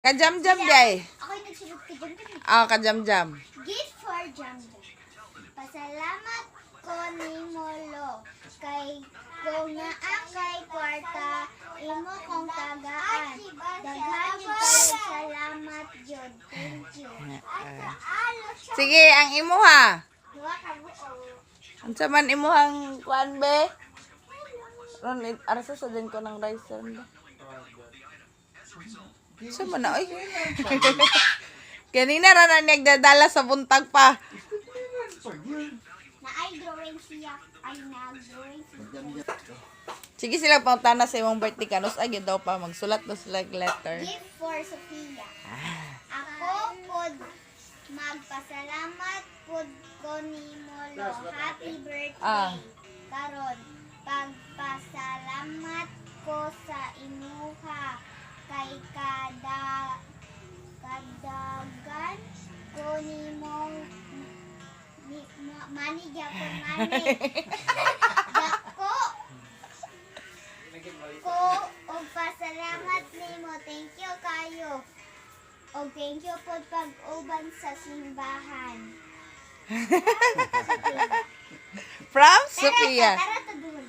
Kajam-jam day. Ako'y nagsulot ka dyan. Ah, kajam-jam. Gift for Jam. Pasalamat ko ni Molo. Kay kung naa kay kwarta, imo kong tagaan. Daghan yung kayo salamat yun. Thank you. Sige, ang imuha. Duwa ka buo. Ang saman imuhang kuan be? Ron, arasa sa din ko ng rice ron ba? Sama na, oy. Kanina ra na nagdadala sa buntag pa. Na ay drawing siya. Ay nag-drawing siya. Sige sila pangtana sa imong birthday kanos ay gyud daw pa magsulat na sila og letter. Gift for Sophia. Ako pod magpasalamat pod ko ni Molo. Happy birthday. Karon pagpasalamat ko sa imuha kay kadagan ko nimong mani gyapon mani. Dako ko og pasalamat nimo. Thank you kayo. Og thank you pod pag-uban sa simbahan. From Sophia. Tara to dulo.